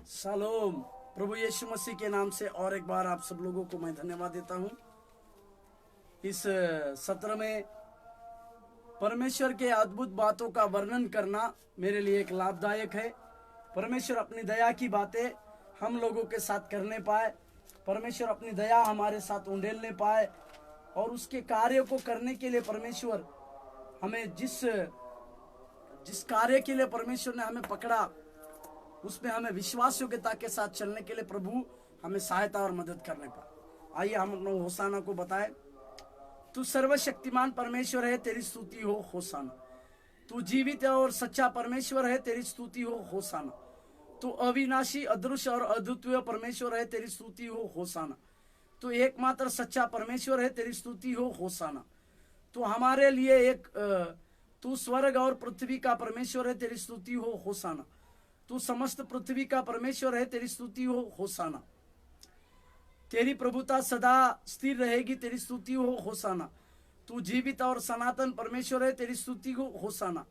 Shalom. प्रभु यीशु मसीह के नाम से और एक बार आप सब लोगों को मैं धन्यवाद देता हूं। इस सत्र में परमेश्वर के अद्भुत बातों का वर्णन करना मेरे लिए एक लाभदायक है। परमेश्वर अपनी दया की बातें हम लोगों के साथ करने पाए, परमेश्वर अपनी दया हमारे साथ उंडेलने पाए और उसके कार्य को करने के लिए परमेश्वर हमें जिस कार्य के लिए परमेश्वर ने हमें पकड़ा उसमें हमें विश्वास योग्यता के साथ चलने के लिए प्रभु हमें सहायता और मदद करने पाए। आइए हम अपने होसाना को बताएं। तू सर्वशक्तिमान परमेश्वर है, तेरी स्तुति हो होसाना। तू जीवित और सच्चा परमेश्वर है, तेरी स्तुति हो होसाना। तू अविनाशी, अदृश्य और अद्वितीय परमेश्वर है, तेरी स्तुति हो होसाना। तू एकमात्र सच्चा परमेश्वर है, तेरी स्तुति हो होसाना। तू हमारे लिए तू स्वर्ग और पृथ्वी का परमेश्वर है, तेरी स्तुति हो होसाना। तू समस्त पृथ्वी का परमेश्वर है, तेरी स्तुति हो होसाना। तेरी प्रभुता सदा स्थिर रहेगी, तेरी स्तुति हो होसाना। तू जीवित और सनातन परमेश्वर है, तेरी स्तुति हो होसाना।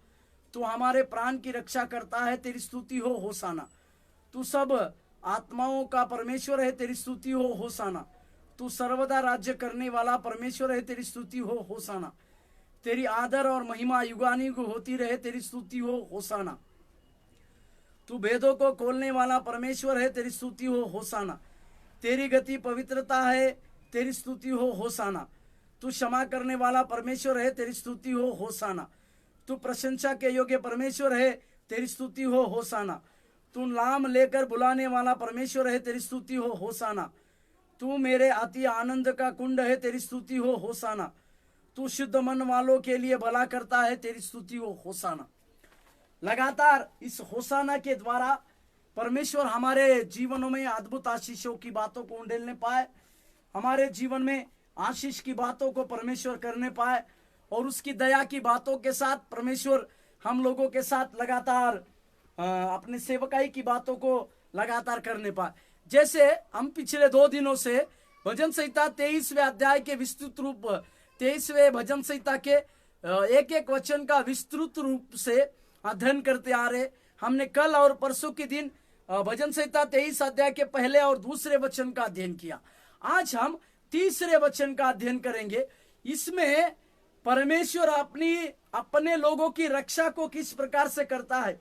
तू हमारे प्राण की रक्षा करता है, तेरी स्तुति हो होसाना। तू सब आत्माओं का परमेश्वर है, तेरी स्तुति हो होसाना। तू सर्वदा राज्य करने वाला परमेश्वर है, तेरी स्तुति हो होसाना। तेरी आदर और महिमा युगानुयुग होती रहे, तेरी स्तुति हो होसाना। तू भेदों को खोलने वाला परमेश्वर है, तेरी स्तुति हो होसाना। तेरी गति पवित्रता है, तेरी स्तुति हो होसाना। तू क्षमा करने वाला परमेश्वर है, तेरी स्तुति हो होसाना। तू प्रशंसा के योग्य परमेश्वर है, तेरी स्तुति हो होसाना। तू नाम लेकर बुलाने वाला परमेश्वर है, तेरी स्तुति हो होसाना। तू मेरे अति आनंद का कुंड है, तेरी स्तुति हो होसाना। तू शुद्ध मन वालों के लिए भला करता है, तेरी स्तुति हो होसाना। लगातार इस होसाना के द्वारा परमेश्वर हमारे जीवनों में अद्भुत आशीषों की बातों को उंडेलने पाए, हमारे जीवन में आशीष की बातों को परमेश्वर करने पाए और उसकी दया की बातों के साथ परमेश्वर हम लोगों के साथ लगातार अपने सेवकाई की बातों को लगातार करने पाए। जैसे हम पिछले 2 दिनों से भजन संहिता 23वें अध्याय के विस्तृत रूप 23वें भजन संहिता के एक एक वचन का विस्तृत रूप से अध्ययन करते आ रहे। हमने कल और परसों के दिन भजन संहिता 23 अध्याय के पहले और दूसरे वचन का अध्ययन किया। आज हम तीसरे वचन का अध्ययन करेंगे। इसमें परमेश्वर अपने लोगों की रक्षा को किस प्रकार से करता है,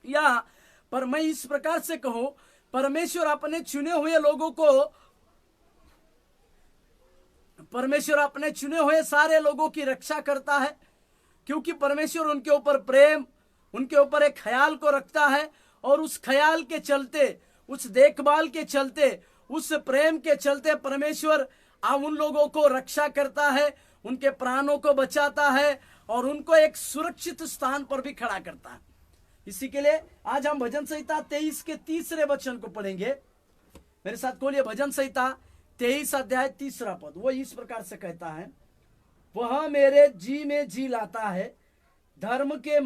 या पर मैं इस प्रकार से कहूं, परमेश्वर अपने चुने हुए सारे लोगों की रक्षा करता है, क्योंकि परमेश्वर उनके ऊपर प्रेम, उनके ऊपर एक ख्याल को रखता है और उस ख्याल के चलते, उस देखभाल के चलते, उस प्रेम के चलते परमेश्वर उन लोगों को रक्षा करता है, उनके प्राणों को बचाता है और उनको एक सुरक्षित स्थान पर भी खड़ा करता है। इसी के लिए आज हम भजन संहिता 23 के तीसरे वचन को पढ़ेंगे। मेरे साथ खोलिए भजन संहिता 23 अध्याय 3 पद। वो इस प्रकार से कहता है, वह मेरे जी में जी लाता है, धर्म के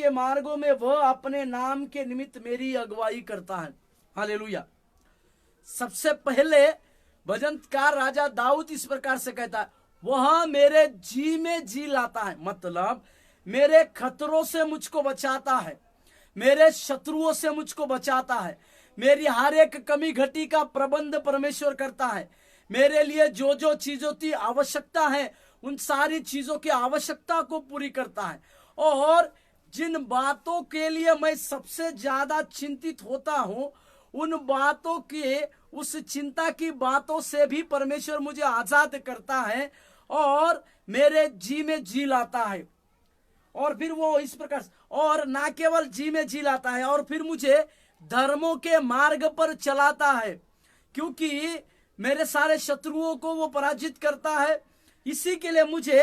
मार्गों में वह अपने नाम के निमित्त मेरी अगुवाई करता है। हालेलुया। सबसे पहले भजनकार राजा दाऊद इस प्रकार से कहता है, वह मेरे जी में जी लाता है, मतलब मेरे खतरों से मुझको बचाता है, मेरे शत्रुओं से मुझको बचाता है, मेरी हर एक कमी घटी का प्रबंध परमेश्वर करता है, मेरे लिए जो जो चीजों की आवश्यकता है उन सारी चीजों की आवश्यकता को पूरी करता है। और जिन बातों के लिए मैं सबसे ज्यादा चिंतित होता हूं, उन बातों के, उस चिंता की बातों से भी परमेश्वर मुझे आजाद करता है और मेरे जी में जी लाता है। और फिर वो इस प्रकार, और ना केवल जी में जी लाता है, और फिर मुझे धर्मों के मार्ग पर चलाता है, क्योंकि मेरे सारे शत्रुओं को वो पराजित करता है। इसी के लिए मुझे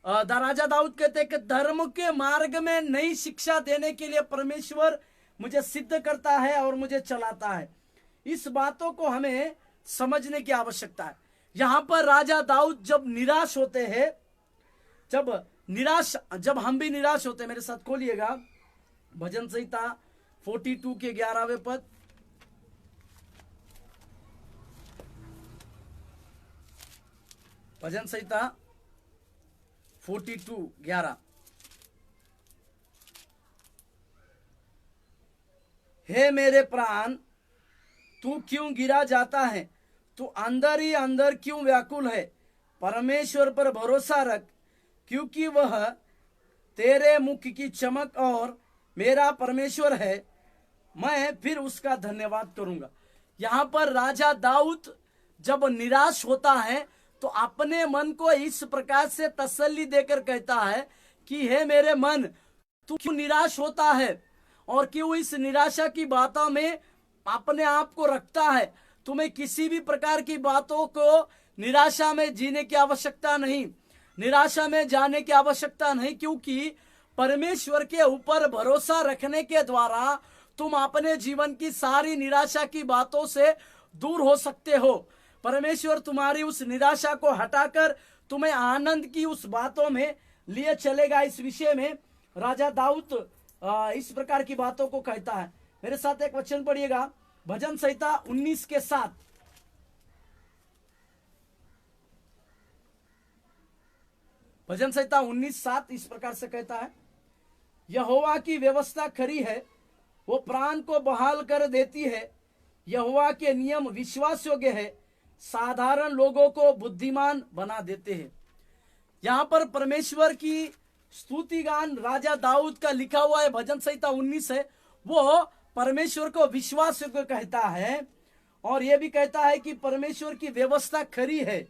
राजा दाऊद कहते हैं कि धर्म के मार्ग में नई शिक्षा देने के लिए परमेश्वर मुझे सिद्ध करता है और मुझे चलाता है। इस बातों को हमें समझने की आवश्यकता है। यहां पर राजा दाऊद जब निराश होते हैं, जब हम भी निराश होते हैं, मेरे साथ खोलिएगा भजन संहिता 42 के 11वें पद। भजन संहिता 42:11। हे मेरे प्राण, तू क्यों गिरा जाता है? तू अंदर ही अंदर क्यों व्याकुल है? परमेश्वर पर भरोसा रख, क्योंकि वह तेरे मुख की चमक और मेरा परमेश्वर है। मैं फिर उसका धन्यवाद करूंगा। यहां पर राजा दाऊद जब निराश होता है तो अपने मन को इस प्रकार से तसल्ली देकर कहता है कि हे मेरे मन, तू क्यों निराश होता है और क्यों इस निराशा की बातों में अपने आप को रखता है? तुम्हें किसी भी प्रकार की बातों को निराशा में जीने की आवश्यकता नहीं, निराशा में जाने की आवश्यकता नहीं, क्योंकि परमेश्वर के ऊपर भरोसा रखने के द्वारा तुम अपने जीवन की सारी निराशा की बातों से दूर हो सकते हो। परमेश्वर तुम्हारी उस निराशा को हटाकर तुम्हें आनंद की उस बातों में लिए चलेगा। इस विषय में राजा दाऊद इस प्रकार की बातों को कहता है। मेरे साथ एक वचन पढ़िएगा, भजन संहिता 19 के 7। भजन संहिता 19:7 इस प्रकार से कहता है, यहोवा की व्यवस्था खरी है, वो प्राण को बहाल कर देती है। यहोवा के नियम विश्वास योग्य है, साधारण लोगों को बुद्धिमान बना देते हैं। यहां पर परमेश्वर की स्तुति गान राजा दाऊद का लिखा हुआ है, भजन संहिता 19 है। वो परमेश्वर को विश्वास योग्य कहता है और यह भी कहता है कि परमेश्वर की व्यवस्था खरी है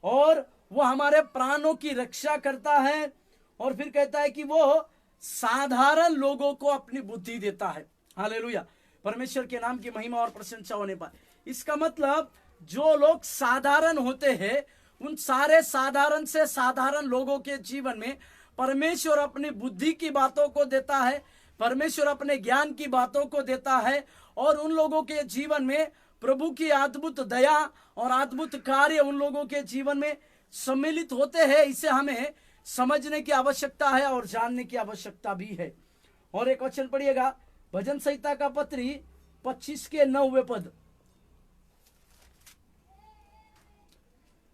और वो हमारे प्राणों की रक्षा करता है। और फिर कहता है कि वो साधारण लोगों को अपनी बुद्धि देता है। हालेलुया, परमेश्वर के नाम की महिमा और प्रशंसा होने पाए। इसका मतलब जो लोग साधारण होते हैं, उन सारे साधारण से साधारण लोगों के जीवन में परमेश्वर अपनी बुद्धि की बातों को देता है, परमेश्वर अपने ज्ञान की बातों को देता है और उन लोगों के जीवन में प्रभु की अद्भुत दया और अद्भुत कार्य उन लोगों के जीवन में सम्मिलित होते हैं। इसे हमें समझने की आवश्यकता है और जानने की आवश्यकता भी है। और एक वचन पढ़िएगा, भजन संहिता का पत्री 25 के 9वें पद।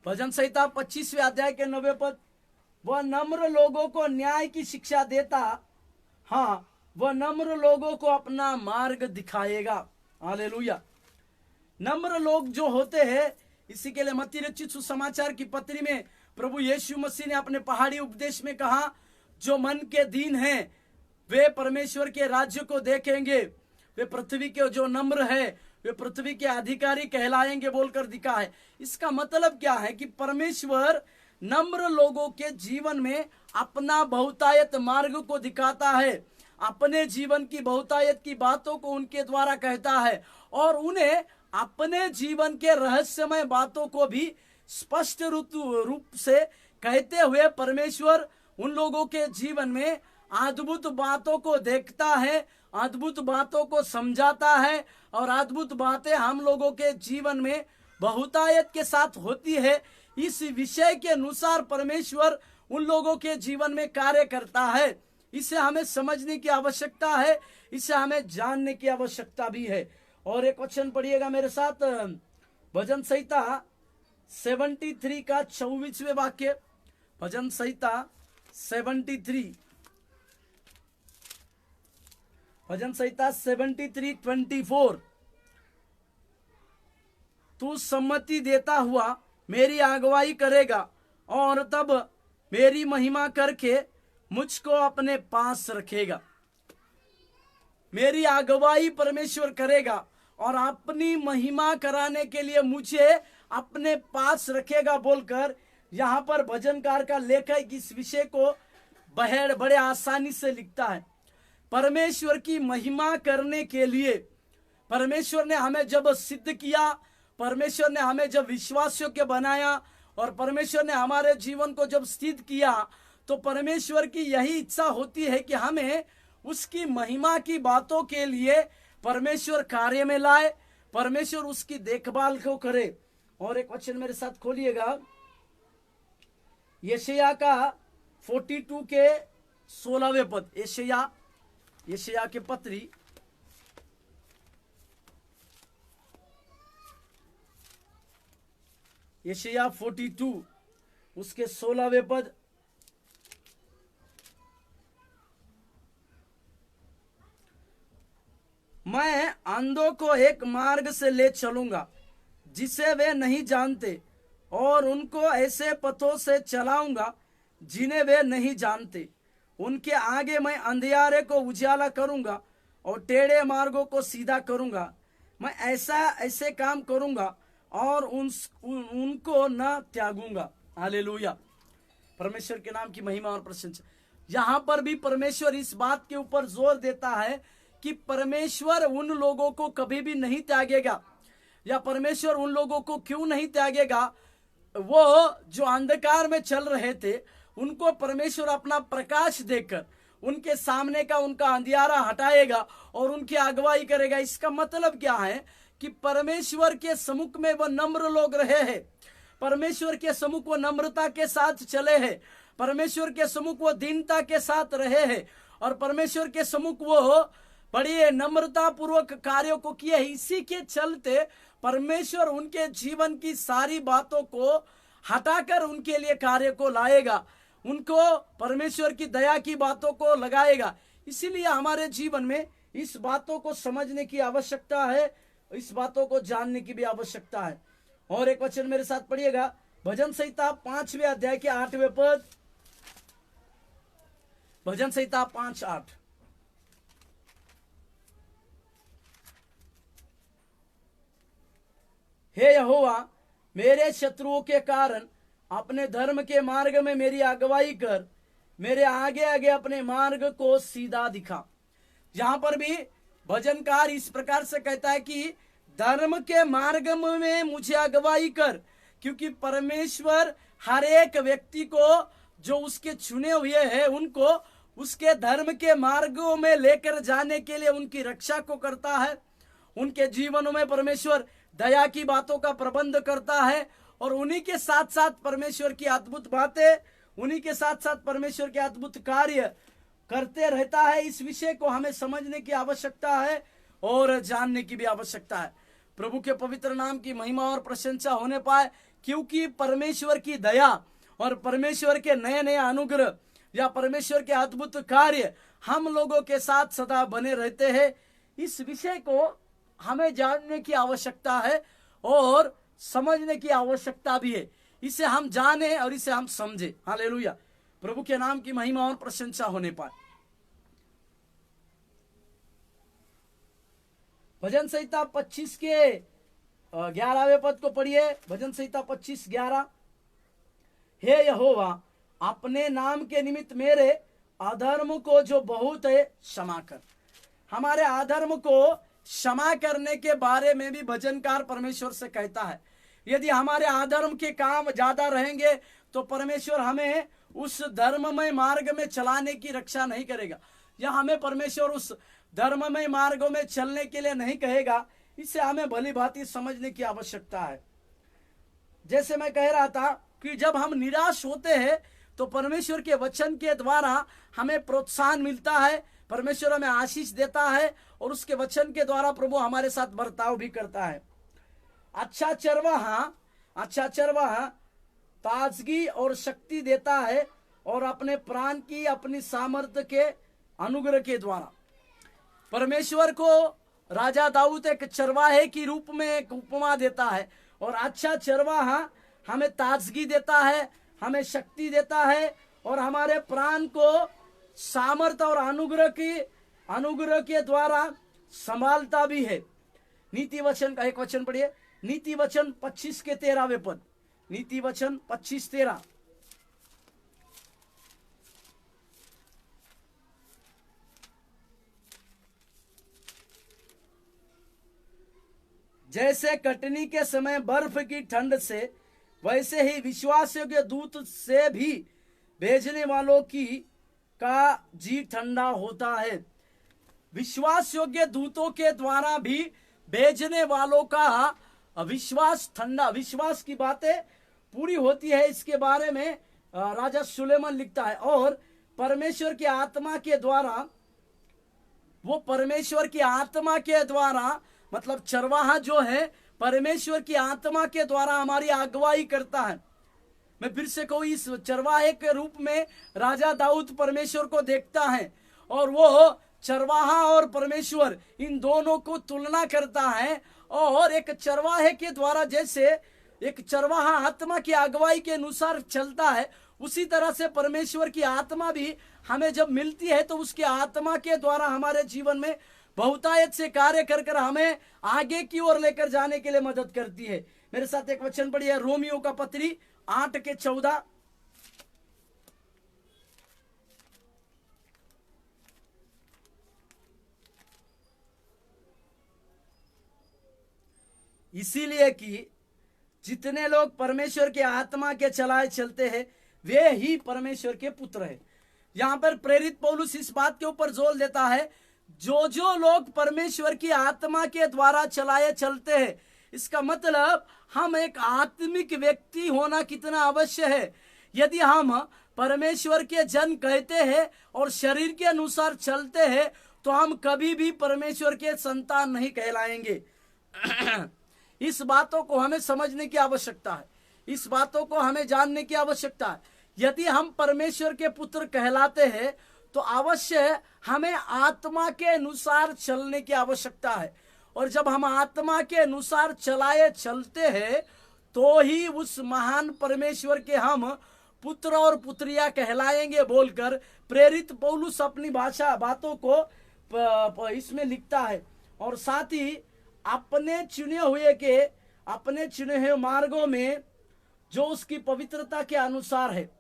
भजन संहिता 25वें अध्याय के 9वें पद, वह नम्र लोगों को न्याय की शिक्षा देता, हाँ वह नम्र लोगों को अपना मार्ग दिखाएगा। हालेलुया। नम्र लोग जो होते हैं, इसी के लिए मत्ती रचित सुसमाचार की पत्री में प्रभु यीशु मसीह ने अपने पहाड़ी उपदेश में कहा, जो मन के दीन हैं वे परमेश्वर के राज्य को देखेंगे, वे पृथ्वी के जो नम्र है वे पृथ्वी के अधिकारी कहलाएंगे बोलकर दिखा है। इसका मतलब क्या है कि परमेश्वर नम्र लोगों के जीवन में अपना बहुतायत मार्ग को दिखाता है, अपने जीवन की बहुतायत की बातों को उनके द्वारा कहता है और उन्हें अपने जीवन के रहस्यमय बातों को भी स्पष्ट रूप से कहते हुए परमेश्वर उन लोगों के जीवन में अद्भुत बातों को देखता है, अद्भुत बातों को समझाता है और अद्भुत बातें हम लोगों के जीवन में बहुतायत के साथ होती है। इस विषय के अनुसार परमेश्वर उन लोगों के जीवन में कार्य करता है। इसे हमें समझने की आवश्यकता है, इसे हमें जानने की आवश्यकता भी है। और एक वचन पढ़िएगा मेरे साथ, भजन संहिता 73 का 24वें वाक्य। भजन संहिता 73, भजन संहिता 73:24। तू सम्मति देता हुआ मेरी अगुवाई करेगा और तब मेरी महिमा करके मुझको अपने पास रखेगा। मेरी अगुवाई परमेश्वर करेगा और अपनी महिमा कराने के लिए मुझे अपने पास रखेगा बोलकर यहाँ पर भजनकार का लेखक इस विषय को बड़े आसानी से लिखता है। परमेश्वर की महिमा करने के लिए परमेश्वर ने हमें जब सिद्ध किया, परमेश्वर ने हमें जब विश्वास योग्य बनाया और परमेश्वर ने हमारे जीवन को जब स्थित किया, तो परमेश्वर की यही इच्छा होती है कि हमें उसकी महिमा की बातों के लिए परमेश्वर कार्य में लाए, परमेश्वर उसकी देखभाल को करे। और एक वचन मेरे साथ खोलिएगा, यशायाह का 42 के 16वें पद। यशायाह के पत्री यशायाह 42 उसके 16वें पद। मैं अंधों को एक मार्ग से ले चलूंगा जिसे वे नहीं जानते, और उनको ऐसे पथों से चलाऊंगा जिन्हें वे नहीं जानते। उनके आगे मैं अंधियारे को उजाला करूंगा और टेढ़े मार्गों को सीधा करूंगा। मैं ऐसे काम करूंगा और उनको न त्यागूंगा। हालेलुया। परमेश्वर के नाम की महिमा और प्रशंसा। यहां पर भी परमेश्वर इस बात के ऊपर जोर देता है कि परमेश्वर उन लोगों को कभी भी नहीं त्यागेगा। या परमेश्वर उन लोगों को क्यों नहीं त्यागेगा? वो जो अंधकार में चल रहे थे उनको परमेश्वर अपना प्रकाश देकर उनके सामने का उनका अंधियारा हटाएगा और उनकी अगुवाई करेगा। इसका मतलब क्या है कि परमेश्वर के सम्मुख में वो नम्र लोग रहे हैं, परमेश्वर के सम्मुख वो नम्रता के साथ चले हैं, परमेश्वर के सम्मुख वो दीनता के साथ रहे हैं, और परमेश्वर के सम्मुख वो बड़ी नम्रता पूर्वक कार्यों को किए। इसी के चलते परमेश्वर उनके जीवन की सारी बातों को हटाकर उनके लिए कार्य को लाएगा, उनको परमेश्वर की दया की बातों को लगाएगा। इसीलिए हमारे जीवन में इस बातों को समझने की आवश्यकता है, इस बातों को जानने की भी आवश्यकता है। और एक वचन मेरे साथ पढ़िएगा, भजन संहिता 5वें अध्याय के 8वें पद। भजन संहिता 5:8। हे यहोवा, मेरे शत्रुओं के कारण अपने धर्म के मार्ग में मेरी अगुवाई कर, मेरे आगे आगे अपने मार्ग को सीधा दिखा। यहां पर भी भजनकार इस प्रकार से कहता है कि धर्म के मार्ग में मुझे अगुवाई कर, क्योंकि परमेश्वर हर एक व्यक्ति को जो उसके चुने हुए हैं उनको उसके धर्म के मार्गों में लेकर जाने के लिए उनकी रक्षा को करता है। उनके जीवनों में परमेश्वर दया की बातों का प्रबंध करता है, और उन्हीं के साथ साथ परमेश्वर की अद्भुत बातें, उन्हीं के साथ साथ परमेश्वर के अद्भुत कार्य करते रहता है। इस विषय को हमें समझने की आवश्यकता है और जानने की भी आवश्यकता है। प्रभु के पवित्र नाम की महिमा और प्रशंसा होने पाए, क्योंकि परमेश्वर की दया और परमेश्वर के नए नए अनुग्रह या परमेश्वर के अद्भुत कार्य हम लोगों के साथ सदा बने रहते हैं। इस विषय को हमें जानने की आवश्यकता है और समझने की आवश्यकता भी है। इसे हम जाने और इसे हम समझे। हालेलुया। प्रभु के नाम की महिमा और प्रशंसा होने पाए। भजन संहिता 25 के 11वें पद को पढ़िए। भजन संहिता 25:11। हे यहोवा, अपने नाम के निमित्त मेरे अधर्म को जो बहुत है क्षमा कर। हमारे अधर्म को क्षमा करने के बारे में भी भजनकार परमेश्वर से कहता है। यदि हमारे अधर्म के काम ज्यादा रहेंगे तो परमेश्वर हमें उस धर्ममय मार्ग में चलाने की रक्षा नहीं करेगा, या हमें परमेश्वर उस धर्ममय मार्गों में चलने के लिए नहीं कहेगा। इसे हमें भली भांति समझने की आवश्यकता है। जैसे मैं कह रहा था कि जब हम निराश होते हैं तो परमेश्वर के वचन के द्वारा हमें प्रोत्साहन मिलता है, परमेश्वर हमें आशीष देता है, और उसके वचन के द्वारा प्रभु हमारे साथ बर्ताव भी करता है। अच्छा चरवाहा ताजगी और शक्ति देता है, और अपने प्राण की अपनी सामर्थ्य के अनुग्रह के द्वारा। परमेश्वर को राजा दाऊद एक चरवाहे की रूप में एक उपमा देता है, और अच्छा चरवाहा हमें ताजगी देता है, हमें शक्ति देता है, और हमारे प्राण को सामर्थ्य और अनुग्रह के द्वारा संभालता भी है। नीति वचन का एक वचन पढ़िए, नीति वचन 25 के 13वें पद। नीति वचन 25:13। जैसे कटनी के समय बर्फ की ठंड से, वैसे ही विश्वास योग्य दूत से भी भेजने वालों का जी ठंडा होता है। विश्वास योग्य दूतों के द्वारा भी भेजने वालों का विश्वास ठंडा, विश्वास की बातें पूरी होती है। इसके बारे में राजा सुलेमान लिखता है। और परमेश्वर की आत्मा के द्वारा, वो परमेश्वर की आत्मा के द्वारा, मतलब चरवाहा जो है परमेश्वर की आत्मा के द्वारा हमारी अगुवाई करता है। मैं फिर से कहूं, इस चरवाहे के रूप में राजा दाऊद परमेश्वर को देखता है, और वो चरवाहा और परमेश्वर इन दोनों को तुलना करता है। और एक चरवाहे के द्वारा जैसे एक चरवाहा आत्मा की अगुवाई के अनुसार चलता है, उसी तरह से परमेश्वर की आत्मा भी हमें जब मिलती है तो उसकी आत्मा के द्वारा हमारे जीवन में बहुतायत से कार्य कर कर हमें आगे की ओर लेकर जाने के लिए मदद करती है। मेरे साथ एक वचन पढ़िए, रोमियो का पत्री 8:14। इसीलिए कि जितने लोग परमेश्वर के आत्मा के चलाए चलते हैं वे ही परमेश्वर के पुत्र हैं। यहां पर प्रेरित पौलुस इस बात के ऊपर जोर देता है, जो लोग परमेश्वर की आत्मा के द्वारा चलाए चलते हैं, इसका मतलब हम एक आत्मिक व्यक्ति होना कितना अवश्य है। यदि हम परमेश्वर के जन कहते हैं और शरीर के अनुसार चलते हैं तो हम कभी भी परमेश्वर के संतान नहीं कहलाएंगे। इस बातों को हमें समझने की आवश्यकता है, इस बातों को हमें जानने की आवश्यकता है। यदि हम परमेश्वर के पुत्र कहलाते हैं तो अवश्य हमें आत्मा के अनुसार चलने की आवश्यकता है। और जब हम आत्मा के अनुसार चलाए चलते हैं तो ही उस महान परमेश्वर के हम पुत्र और पुत्रियां कहलाएंगे बोलकर प्रेरित पौलुस अपनी बातों को इसमें लिखता है। और साथ ही अपने चुने हुए मार्गों में जो उसकी पवित्रता के अनुसार है।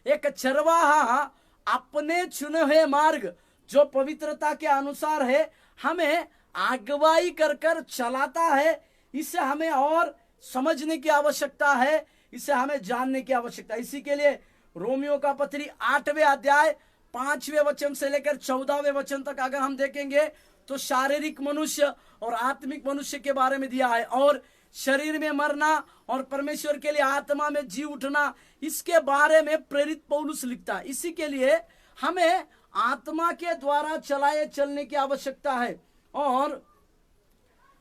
एक चरवाहा अपने चुने हुए मार्ग जो पवित्रता के अनुसार है हमें अगुवाई कर कर चलाता है। इसे हमें और समझने की आवश्यकता है, इसे हमें जानने की आवश्यकता है। इसी के लिए रोमियो का पत्री 8वें अध्याय 5वें वचन से लेकर 14वें वचन तक अगर हम देखेंगे तो शारीरिक मनुष्य और आत्मिक मनुष्य के बारे में दिया है, और शरीर में मरना और परमेश्वर के लिए आत्मा में जी उठना, इसके बारे में प्रेरित पौलुस लिखता है। इसी के लिए हमें आत्मा के द्वारा चलाए चलने की आवश्यकता है और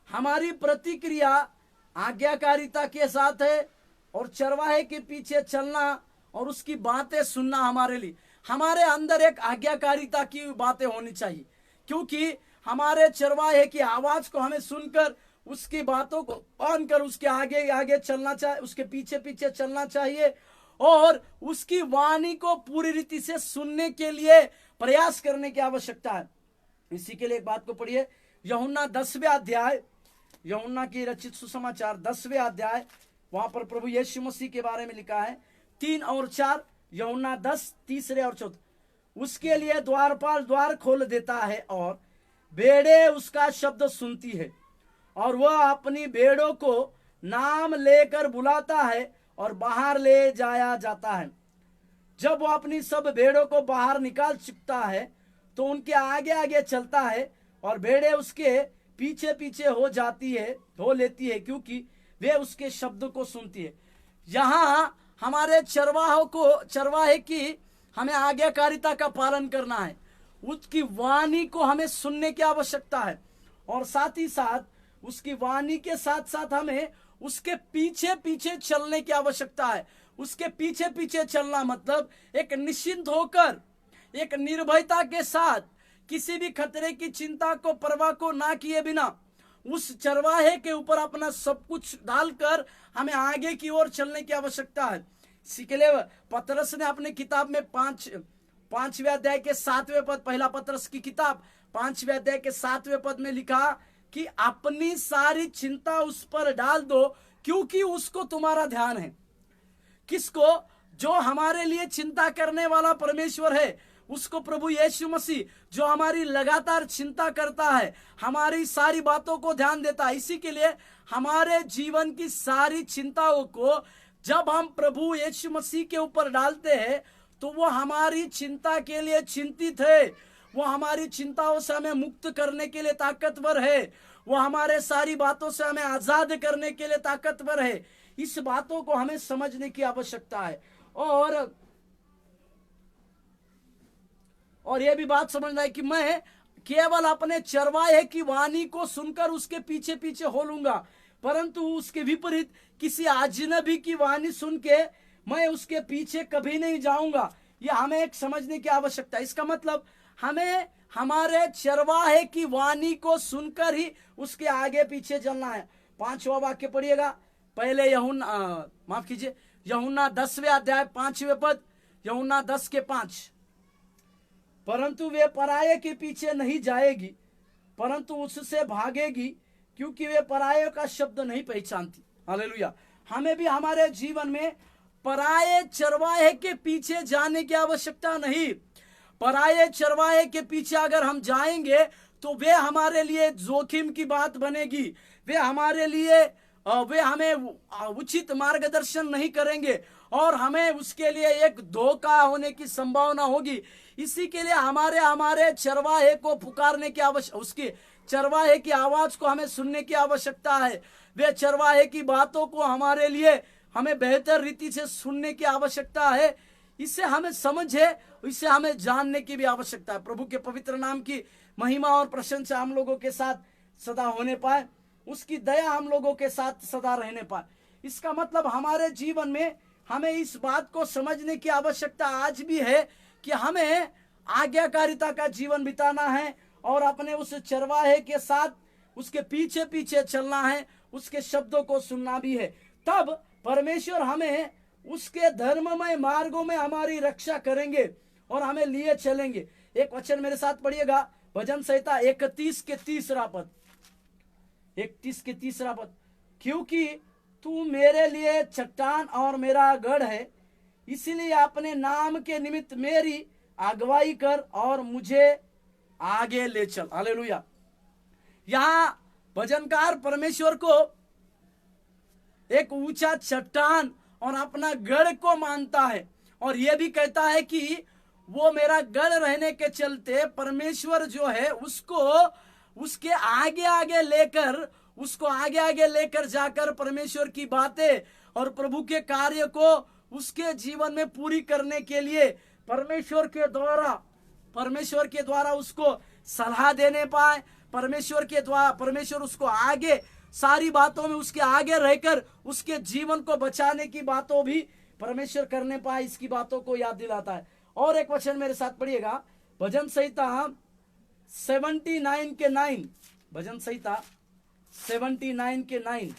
हमारी प्रतिक्रिया आज्ञाकारिता के साथ है। और चरवाहे के पीछे चलना और उसकी बातें सुनना हमारे लिए, हमारे अंदर एक आज्ञाकारिता की बातें होनी चाहिए, क्योंकि हमारे चरवाहे की आवाज को हमें सुनकर उसकी बातों को मानकर उसके आगे आगे चलना चाहिए, उसके पीछे पीछे चलना चाहिए और उसकी वाणी को पूरी रीति से सुनने के लिए प्रयास करने की आवश्यकता है। इसी के लिए एक बात को पढ़िए, यूहन्ना 10वें अध्याय, यूहन्ना की रचित सुसमाचार 10वें अध्याय, वहां पर प्रभु यीशु मसीह के बारे में लिखा है 3 और 4, यूहन्ना 10 3 और 4। उसके लिए द्वारपाल द्वार खोल देता है और भेड़ें उसका शब्द सुनती है और वह अपनी भेड़ों को नाम लेकर बुलाता है और बाहर ले जाया जाता है। जब वो अपनी सब भेड़ों को बाहर निकाल चुकता है तो उनके आगे आगे चलता है और भेड़ें उसके पीछे पीछे हो लेती है क्योंकि वे उसके शब्द को सुनती है। यहाँ हमारे चरवाहे की हमें आज्ञाकारिता का पालन करना है, उसकी वाणी को हमें सुनने की आवश्यकता है और साथ ही साथ उसकी वाणी के साथ साथ हमें उसके पीछे पीछे चलने की आवश्यकता है। उसके पीछे पीछे चलना मतलब एक निश्चिंत होकर, एक निर्भयता के साथ, किसी भी खतरे की चिंता को परवाह को ना किए बिना उस चरवाहे के ऊपर अपना सब कुछ डालकर हमें आगे की ओर चलने की आवश्यकता है। इसी के लिए पतरस ने अपने किताब में 5वें अध्याय के 7वें पद, पहला पतरस की किताब 5वें अध्याय के 7वें पद में लिखा कि अपनी सारी चिंता उस पर डाल दो क्योंकि उसको तुम्हारा ध्यान है। किसको? जो हमारे लिए चिंता करने वाला परमेश्वर है, उसको प्रभु यीशु मसीह जो हमारी लगातार चिंता करता है, हमारी सारी बातों को ध्यान देता है। इसी के लिए हमारे जीवन की सारी चिंताओं को जब हम प्रभु यीशु मसीह के ऊपर डालते हैं तो वो हमारी चिंता के लिए चिंतित है, वो हमारी चिंताओं से हमें मुक्त करने के लिए ताकतवर है, वो हमारे सारी बातों से हमें आजाद करने के लिए ताकतवर है। इस बातों को हमें समझने की आवश्यकता है और यह भी बात समझना है कि मैं केवल अपने चरवाहे की वाणी को सुनकर उसके पीछे पीछे हो लूंगा, परंतु उसके विपरीत किसी अजनबी की वाणी सुन के मैं उसके पीछे कभी नहीं जाऊंगा। यह हमें एक समझने की आवश्यकता है। इसका मतलब हमें हमारे चरवाहे की वाणी को सुनकर ही उसके आगे पीछे चलना है। 5वां वाक्य पढ़िएगा, पहले माफ कीजिए, यूहन्ना 10वें अध्याय 5वें पद, यूहन्ना 10:5। परंतु वे पराये के पीछे नहीं जाएगी, परंतु उससे भागेगी, क्योंकि वे पराये का शब्द नहीं पहचानती। हालेलुया। हमें भी हमारे जीवन में पराये चरवाहे के पीछे जाने की आवश्यकता नहीं। पराये चरवाहे के पीछे अगर हम जाएंगे तो वे हमारे लिए जोखिम की बात बनेगी। वे हमें उचित मार्गदर्शन नहीं करेंगे और हमें उसके लिए एक धोखा होने की संभावना होगी। इसी के लिए हमारे चरवाहे को पुकारने की उसकी चरवाहे की आवाज को हमें सुनने की आवश्यकता है। वे चरवाहे की बातों को हमें बेहतर रीति से सुनने की आवश्यकता है। इससे हमें समझ है, इससे हमें जानने की भी आवश्यकता है। प्रभु के पवित्र नाम की महिमा और प्रशंसा हम लोगों के साथ सदा होने पाए, उसकी दया हम लोगों के साथ सदा रहने पाए। इसका मतलब हमारे जीवन में हमें इस बात को समझने की आवश्यकता आज भी है कि हमें आज्ञाकारिता का जीवन बिताना है और अपने उस चरवाहे के साथ उसके पीछे पीछे चलना है, उसके शब्दों को सुनना भी है। तब परमेश्वर हमें उसके धर्ममय मार्गों में हमारी रक्षा करेंगे और हमें लिए चलेंगे। एक वचन मेरे साथ पढ़िएगा, भजन संहिता 31:3 पद। 31:3 पद। क्योंकि तू मेरे लिए चट्टान और मेरा गढ़ है, इसलिए अपने नाम के निमित्त मेरी अगुवाई कर और मुझे आगे ले चल। हालेलुया। यहां भजनकार परमेश्वर को एक ऊंचा चट्टान और अपना गढ़ को मानता है और यह भी कहता है कि वो मेरा गढ़ रहने के चलते परमेश्वर जो है उसके आगे आगे लेकर जाकर परमेश्वर की बातें और प्रभु के कार्य को उसके जीवन में पूरी करने के लिए परमेश्वर के द्वारा उसको सलाह देने पाए। परमेश्वर उसको आगे सारी बातों में उसके आगे रहकर उसके जीवन को बचाने की बातों भी परमेश्वर करने पाए, इसकी बातों को याद दिलाता है। और एक वचन मेरे साथ पढ़िएगा, भजन संहिता 79:9। भजन संहिता 79:9।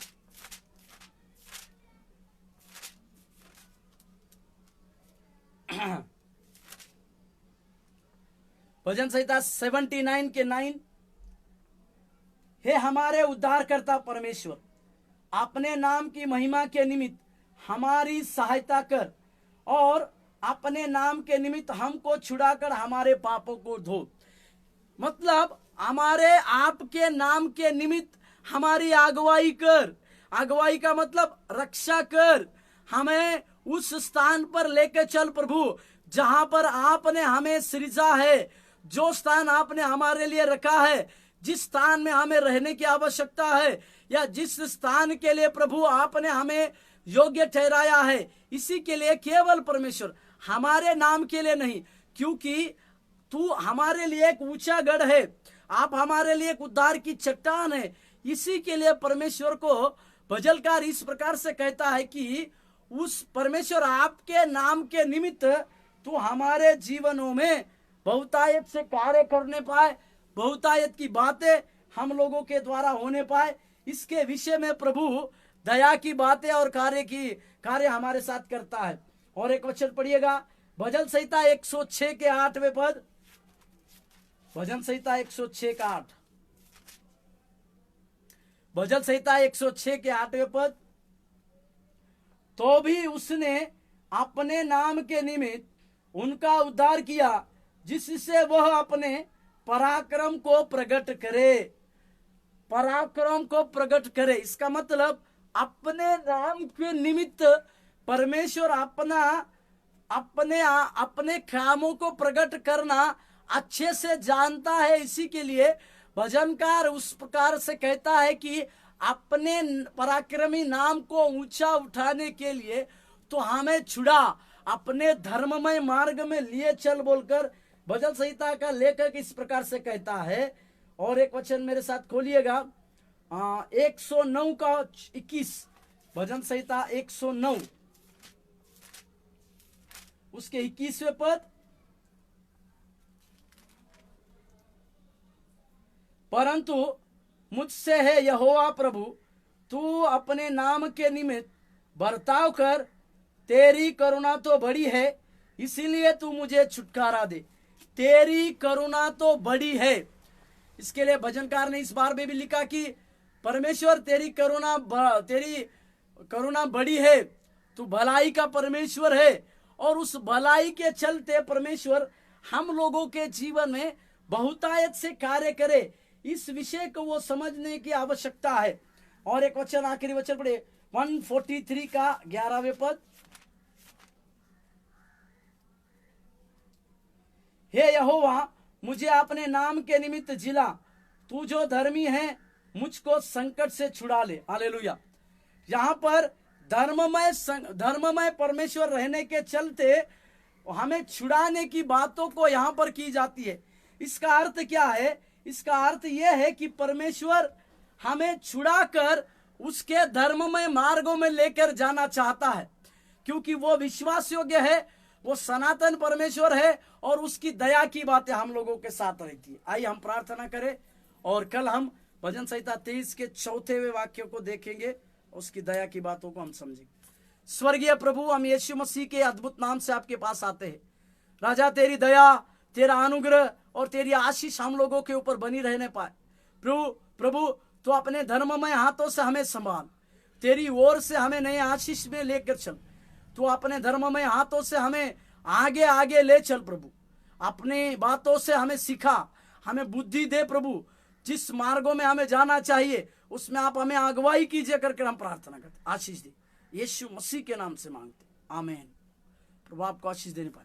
भजन संहिता 79:9। हे हमारे उद्धारकर्ता परमेश्वर, अपने नाम की महिमा के निमित्त हमारी सहायता कर और अपने नाम के निमित्त हमको छुड़ाकर हमारे पापों को धो। मतलब हमारे आपके नाम के निमित्त हमारी अगुवाई कर। अगुवाई का मतलब रक्षा कर। हमें उस स्थान पर लेकर चल प्रभु जहां पर आपने हमें सृजा है, जो स्थान आपने हमारे लिए रखा है, जिस स्थान में हमें रहने की आवश्यकता है या जिस स्थान के लिए प्रभु आपने हमें योग्य ठहराया है, इसी के लिए केवल परमेश्वर, हमारे नाम के लिए नहीं, क्योंकि तू हमारे लिए एक ऊंचा गढ़ है, आप हमारे लिए एक उद्धार की चट्टान है। इसी के लिए परमेश्वर को भजनकार इस प्रकार से कहता है कि उस परमेश्वर आपके नाम के निमित्त तू हमारे जीवनों में बहुतायत से कार्य करने पाए, बहुतायत की बातें हम लोगों के द्वारा होने पाए, इसके विषय में प्रभु दया की बातें और कार्य हमारे साथ करता है। और एक वचन पढ़िएगा, भजन संहिता 106 के 8वें पद। भजन संहिता 106 का 8। भजन संहिता 106 के 8वें पद। तो भी उसने अपने नाम के निमित्त उनका उद्धार किया, जिससे वह अपने पराक्रम को प्रकट करे। पराक्रम को प्रकट करे, इसका मतलब अपने नाम के निमित्त परमेश्वर अपने कामों को प्रकट करना अच्छे से जानता है। इसी के लिए भजनकार उस प्रकार से कहता है कि अपने पराक्रमी नाम को ऊंचा उठाने के लिए तो हमें छुड़ा, अपने धर्ममय मार्ग में लिए चल बोलकर भजन संहिता का लेखक इस प्रकार से कहता है। और एक वचन मेरे साथ खोलिएगा, 109 का 21। भजन संहिता 109 उसके 21वें पद। परंतु मुझसे है यहोवा प्रभु, तू अपने नाम के निमित्त बर्ताव कर, तेरी करुणा तो बड़ी है, इसीलिए तू मुझे छुटकारा दे। तेरी करुणा तो बड़ी है। इसके लिए भजनकार ने इस बार में भी लिखा कि परमेश्वर तेरी करुणा बड़ी है, तू भलाई का परमेश्वर है, और उस भलाई के चलते परमेश्वर हम लोगों के जीवन में बहुतायत से कार्य करे, इस विषय को वो समझने की आवश्यकता है। और एक वचन, आखिरी वचन पढ़े, 143 का 11वें पद। हे यहोवा, मुझे अपने नाम के निमित्त जिला, तू जो धर्मी है मुझको संकट से छुड़ा ले। हालेलुया। यहाँ पर धर्ममय परमेश्वर रहने के चलते हमें छुड़ाने की बातों को यहाँ पर की जाती है। इसका अर्थ क्या है? इसका अर्थ यह है कि परमेश्वर हमें छुड़ाकर उसके धर्ममय मार्गों में लेकर जाना चाहता है, क्योंकि वो विश्वास योग्य है, वो सनातन परमेश्वर है, और उसकी दया की बातें हम लोगों के साथ रहती है। आइए हम प्रार्थना करें, और कल हम भजन संहिता 23 के 4वें वाक्य को देखेंगे, उसकी दया की बातों को हम समझेंगे। स्वर्गीय प्रभु, हम यीशु मसीह के अद्भुत नाम से आपके पास आते हैं। राजा, तेरी दया, तेरा अनुग्रह और तेरी आशीष हम लोगों के ऊपर बनी रहने पाए। प्रभु तो अपने धर्ममय हाथों से हमें संभाल, तेरी ओर से हमें नए आशीष में लेकर चल। तू अपने धर्ममय हाथों से हमें आगे आगे ले चल प्रभु। अपनी बातों से हमें सिखा, हमें बुद्धि दे प्रभु। जिस मार्गों में हमें जाना चाहिए उसमें आप हमें अगुवाई कीजिए करके हम प्रार्थना करते, आशीष दे। यीशु मसीह के नाम से मांगते, आमीन। प्रभु आपको आशीष देने पाए।